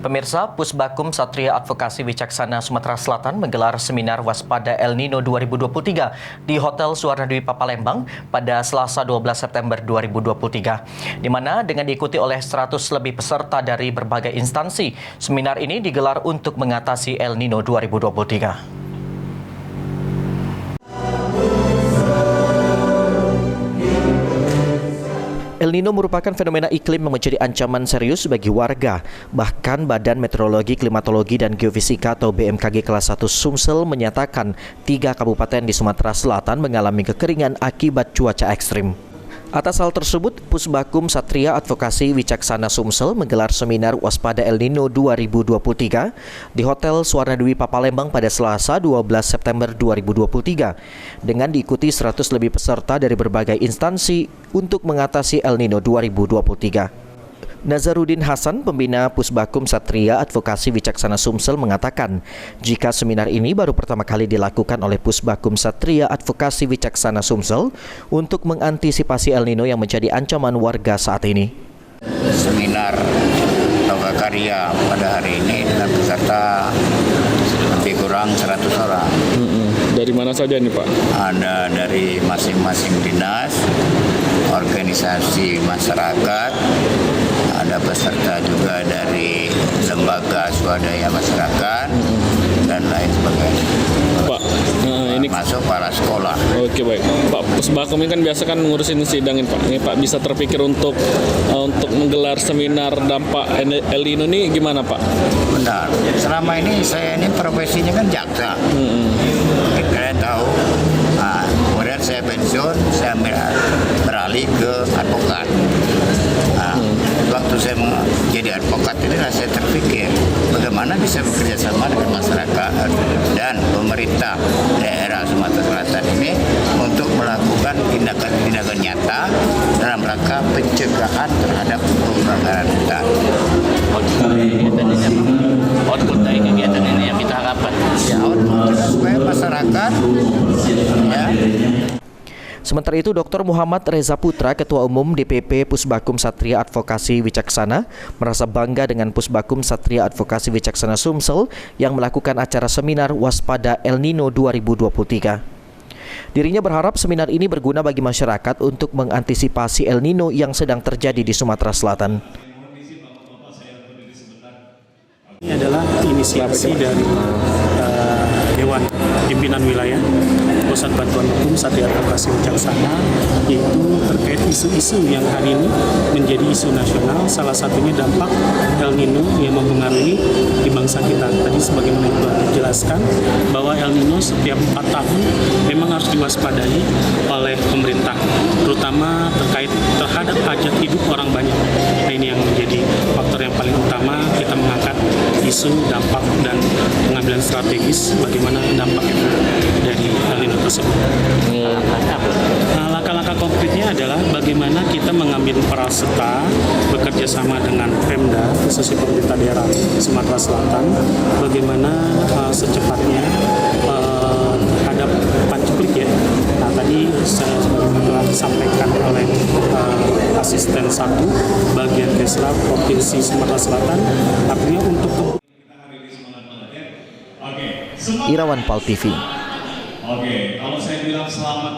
Pemirsa, Pusbakum Satria Advokasi Wicaksana Sumatera Selatan menggelar seminar waspada El Nino 2023 di Hotel Suwarna Dwipa Palembang pada Selasa 12 September 2023, di mana dengan diikuti oleh 100 lebih peserta dari berbagai instansi. Seminar ini digelar untuk mengatasi El Nino 2023. El Nino merupakan fenomena iklim yang menjadi ancaman serius bagi warga. Bahkan Badan Meteorologi, Klimatologi, dan Geofisika atau BMKG kelas 1 Sumsel menyatakan 3 kabupaten di Sumatera Selatan mengalami kekeringan akibat cuaca ekstrim. Atas hal tersebut, Pusbakum Satria Advokasi Wicaksana Sumsel menggelar seminar waspada El Nino 2023 di Hotel Suwarna Dwipa Palembang pada Selasa 12 September 2023 dengan diikuti 100 lebih peserta dari berbagai instansi untuk mengatasi El Nino 2023. Nazaruddin Hasan, pembina Pusbakum Satria Advokasi Wicaksana Sumsel mengatakan, jika seminar ini baru pertama kali dilakukan oleh Pusbakum Satria Advokasi Wicaksana Sumsel untuk mengantisipasi El Nino yang menjadi ancaman warga saat ini. Seminar Toga Karya pada hari ini dengan peserta lebih kurang 100 orang. Dari mana saja nih Pak? Ada dari masing-masing dinas, organisasi masyarakat, ada peserta juga dari lembaga swadaya masyarakat dan lain sebagainya. Pak, ini masuk para sekolah. Oke, baik. Pak, Pusbakum ini kan biasa kan ngurusin sidangin Pak. Ini Pak bisa terpikir untuk menggelar seminar dampak El Nino ini gimana Pak? Benar. Selama ini saya ini profesinya kan jaksa. Kalian tahu. Kemudian saya pensiun, saya beralih ke advokat. Waktu saya menjadi advokat ini saya terpikir bagaimana bisa bekerja sama dengan masyarakat dan pemerintah daerah Sumatera Selatan ini untuk melakukan tindakan-tindakan nyata dalam rangka pencegahan terhadap kebakaran hutan. Output dari kegiatan ini yang kita harapkan. Ya, output supaya masyarakat ya. Sementara itu, Dr. Muhammad Reza Putra, Ketua Umum DPP Pusbakum Satria Advokasi Wicaksana, merasa bangga dengan Pusbakum Satria Advokasi Wicaksana Sumsel yang melakukan acara seminar waspada El Nino 2023. Dirinya berharap seminar ini berguna bagi masyarakat untuk mengantisipasi El Nino yang sedang terjadi di Sumatera Selatan. Ini adalah inisiasi dari Dewan Pimpinan Wilayah Pusat Bantuan Hukum Satria Advokasi Wicaksana, yaitu terkait isu-isu yang hari ini menjadi isu nasional, salah satunya dampak El Nino yang mempengaruhi di bangsa kita. Tadi sebagaimana telah dijelaskan bahwa El Nino setiap 4 tahun memang harus diwaspadai oleh pemerintah, terutama terhadap hajat hidup orang banyak. Nah, ini yang menjadi faktor yang paling utama kita mengangkat isu dampak dan pengambilan strategis bagaimana dampak itu dari El Nino tersebut. Langkah-langkah konkretnya adalah bagaimana kita mengambil peran serta bekerja sama dengan Pemda, khususnya pemerintah daerah Sumatera Selatan, bagaimana secepatnya terhadap pancuklik ya. Nah, tadi saya telah disampaikan oleh asisten 1 bagian Kesra Provinsi Sumatera Selatan, artinya untuk Irawan Pal TV. Oke, kalau saya bilang selamat